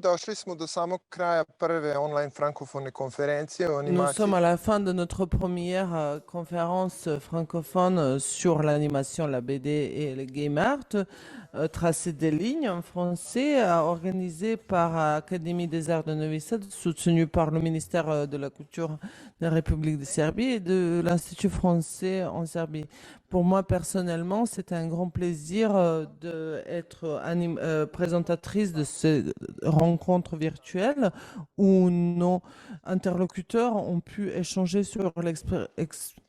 došli smo do samog kraja prve online frankofone konferencije o Nous animaciji. sommes à la fin de notre première conférence francophone sur l'animation, la BD et le game art, tracé des lignes en français, organisé par l'Académie des Arts de Novi Sad, soutenu par le ministère de la Culture de la République de Serbie et de l'Institut français en Serbie. Pour moi, personnellement, c'est un grand plaisir d'être présentatrice de ces rencontres virtuelles où nos interlocuteurs ont pu échanger sur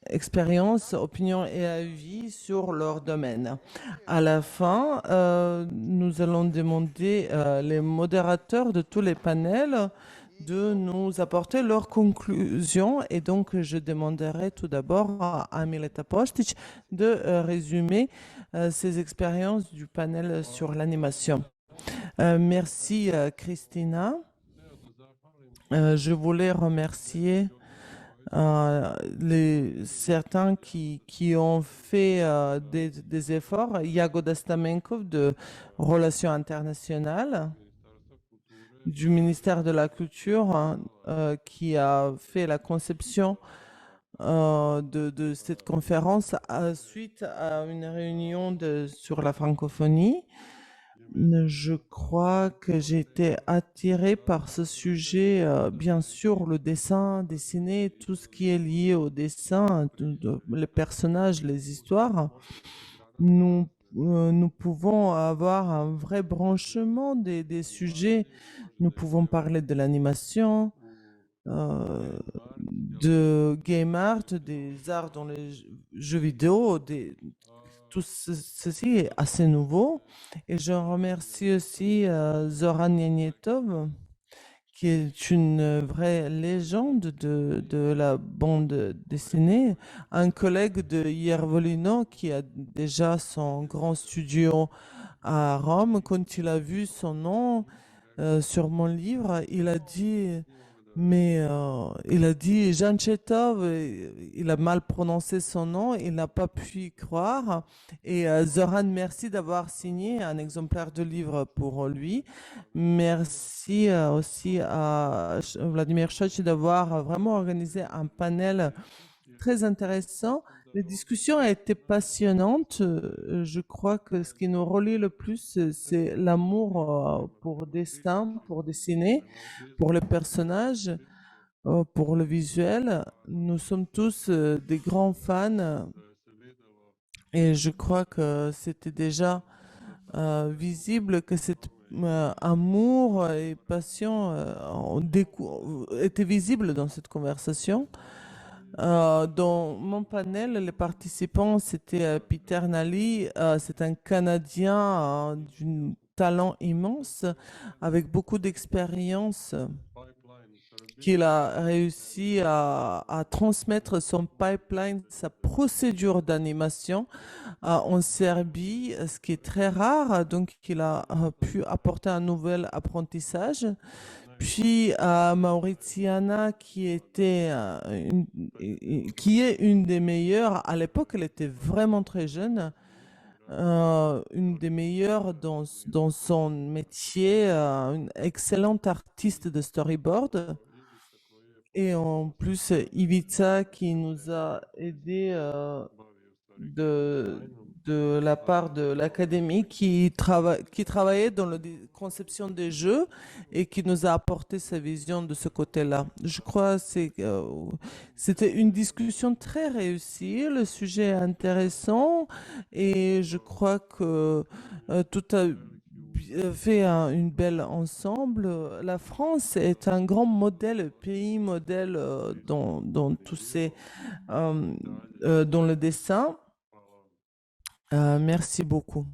l'expérience, opinion et avis sur leur domaine. À la fin, nous allons demander les modérateurs de tous les panels de nous apporter leurs conclusions et donc je demanderai tout d'abord à Mileta Postic de résumer ses expériences du panel sur l'animation. Merci Christina. Je voulais remercier certains qui ont fait des efforts. Jagoda Stamenkov de Relations internationales du ministère de la Culture qui a fait la conception de cette conférence suite à une réunion sur la francophonie. Je crois que j'ai été attirée par ce sujet, bien sûr, le dessin, dessiner, tout ce qui est lié au dessin, les personnages, les histoires. Nous pouvons avoir un vrai branchement des sujets. Nous pouvons parler de l'animation, de game art, des arts dans les jeux vidéo, tout ceci est assez nouveau. Et je remercie aussi Zoran Nienetov, qui est une vraie légende de la bande dessinée, un collègue de Iervolino qui a déjà son grand studio à Rome. Quand il a vu son nom sur mon livre, il a dit... il a dit Jean Chetov, il a mal prononcé son nom, il n'a pas pu y croire. Et Zoran, merci d'avoir signé un exemplaire de livre pour lui. Merci aussi à Vladimir Choch d'avoir vraiment organisé un panel très intéressant. Les discussions ont été passionnantes. Je crois que ce qui nous relie le plus, c'est l'amour pour dessin, pour dessiner, pour les personnages, pour le visuel. Nous sommes tous des grands fans et je crois que c'était déjà visible que cet amour et passion étaient visibles dans cette conversation. Dans mon panel, les participants, c'était Peter Nally, c'est un Canadien d'un talent immense, avec beaucoup d'expérience, qu'il a réussi à transmettre son pipeline, sa procédure d'animation en Serbie, ce qui est très rare, donc il a pu apporter un nouvel apprentissage. Puis Mauritiana, qui est une des meilleures, à l'époque elle était vraiment très jeune, une des meilleures dans son métier, une excellente artiste de storyboard. Et en plus, Ivica qui nous a aidés de la part de l'académie qui travaillait dans la conception des jeux et qui nous a apporté sa vision de ce côté-là. Je crois que c'était une discussion très réussie, le sujet est intéressant et je crois que tout a fait une belle ensemble. La France est un grand modèle, pays modèle dans tous ces, dans le dessin. Merci beaucoup.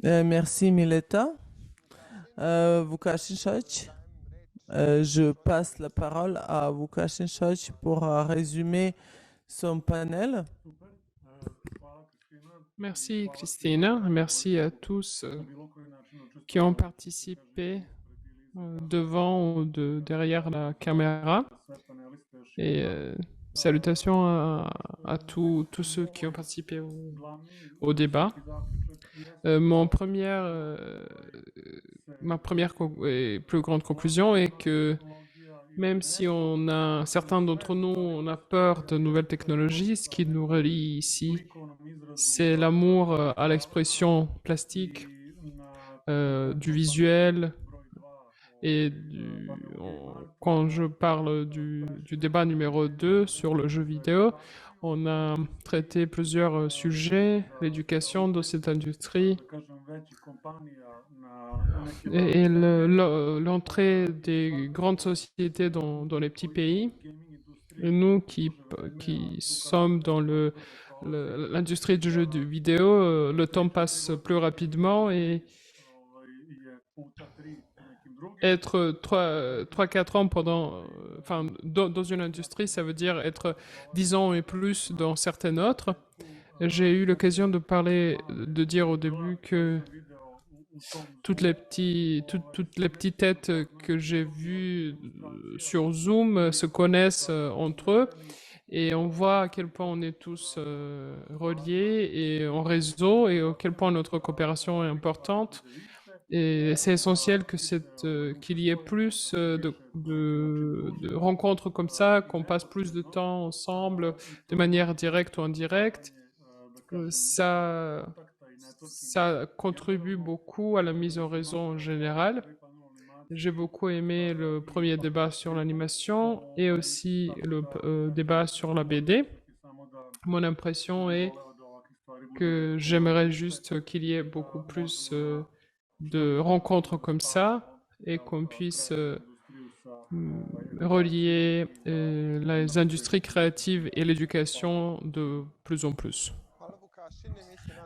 Merci Mileta. Vukašin Šoć. Je passe la parole à Vukašin Šoć pour résumer son panel. Merci Christina, merci à tous qui ont participé devant ou derrière la caméra. Et Salutations à tous ceux qui ont participé au débat. Ma première et plus grande conclusion est que même si certains d'entre nous, on a peur de nouvelles technologies, ce qui nous relie ici, c'est l'amour à l'expression plastique, du visuel. Et quand je parle du débat numéro 2 sur le jeu vidéo, on a traité plusieurs sujets, l'éducation de cette industrie et l'entrée des grandes sociétés dans les petits pays. Et nous qui sommes dans l'industrie du jeu vidéo, le temps passe plus rapidement et être 3-4 ans dans une industrie, ça veut dire être 10 ans et plus dans certaines autres. J'ai eu l'occasion de dire au début que toutes les petites têtes que j'ai vues sur Zoom se connaissent entre eux. Et on voit à quel point on est tous reliés et en réseau et à quel point notre coopération est importante. Et c'est essentiel qu'il y ait plus de rencontres comme ça, qu'on passe plus de temps ensemble de manière directe ou indirecte. Ça contribue beaucoup à la mise en réseau en général. J'ai beaucoup aimé le premier débat sur l'animation et aussi le débat sur la BD. Mon impression est que j'aimerais juste qu'il y ait beaucoup plus de rencontres comme ça et qu'on puisse relier les industries créatives et l'éducation de plus en plus.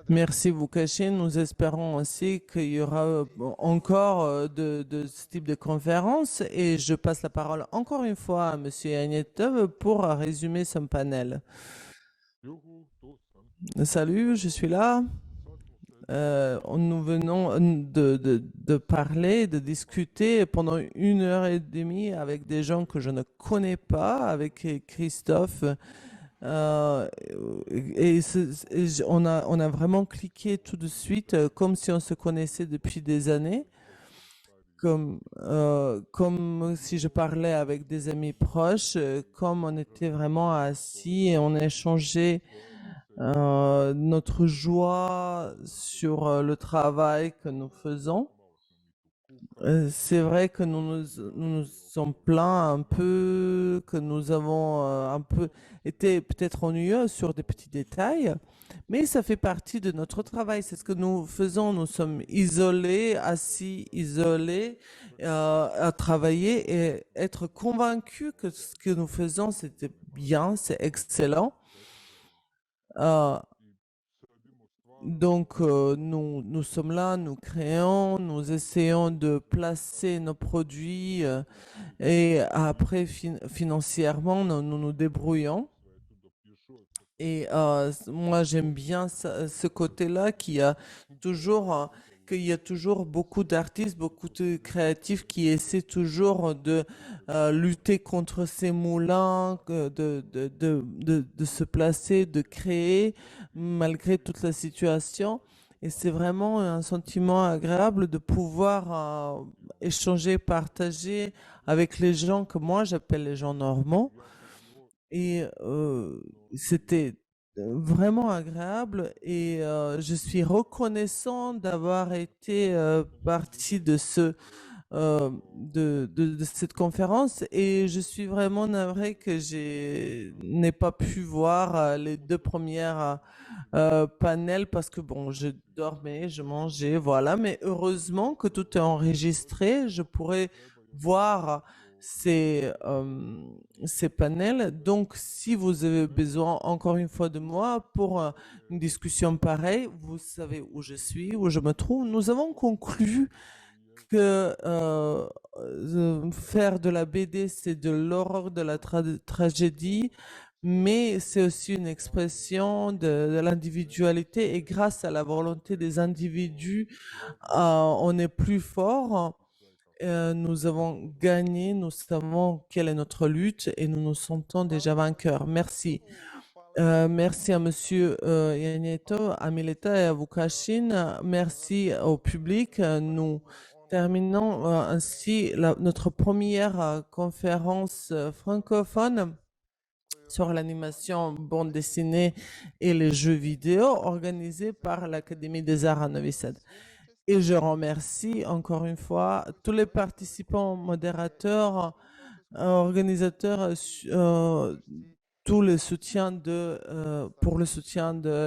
Merci Vukasin. Nous espérons aussi qu'il y aura encore de ce type de conférences et je passe la parole encore une fois à M. Agnetov pour résumer son panel. Salut, je suis là. Nous venons de parler, de discuter pendant 1h30 avec des gens que je ne connais pas, avec Christophe. On a vraiment cliqué tout de suite comme si on se connaissait depuis des années. Comme si je parlais avec des amis proches, comme on était vraiment assis et on échangeait notre joie sur le travail que nous faisons. C'est vrai que nous nous sommes plaints un peu, que nous avons un peu été peut-être ennuyeux sur des petits détails, mais ça fait partie de notre travail. C'est ce que nous faisons. Nous sommes isolés, assis, isolés, à travailler et être convaincus que ce que nous faisons, c'était bien, c'est excellent. Donc, nous sommes là, nous créons, nous essayons de placer nos produits et après, financièrement, nous débrouillons. Et moi, j'aime bien ce côté-là qu'il y a toujours beaucoup d'artistes, beaucoup de créatifs qui essaient toujours de lutter contre ces moulins, de se placer, de créer malgré toute la situation. Et c'est vraiment un sentiment agréable de pouvoir échanger, partager avec les gens que moi j'appelle les gens normaux. Et c'était vraiment agréable et je suis reconnaissant d'avoir été partie de cette conférence et je suis vraiment navrée que je n'ai pas pu voir les 2 premières panels parce que bon, je dormais, je mangeais, voilà. Mais heureusement que tout est enregistré, je pourrais voir ces panels. Donc, si vous avez besoin encore une fois de moi pour une discussion pareille, vous savez où je suis, où je me trouve. Nous avons conclu que faire de la BD, c'est de l'horreur, de la tragédie, mais c'est aussi une expression de l'individualité et grâce à la volonté des individus, on est plus fort. nous avons gagné, nous savons quelle est notre lutte et nous nous sentons déjà vainqueurs. Merci. Merci à Monsieur Yanieto, à Mileta et à Vukashin. Merci au public. Nous terminons ainsi notre première conférence francophone sur l'animation bande dessinée et les jeux vidéo organisée par l'Académie des Arts à Novi Sad. Et je remercie encore une fois tous les participants, modérateurs, organisateurs, pour le soutien de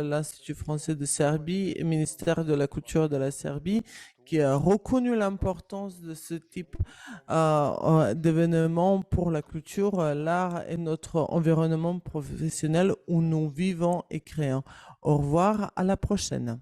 l'Institut français de Serbie et ministère de la Culture de la Serbie, qui a reconnu l'importance de ce type d'événement pour la culture, l'art et notre environnement professionnel où nous vivons et créons. Au revoir, à la prochaine.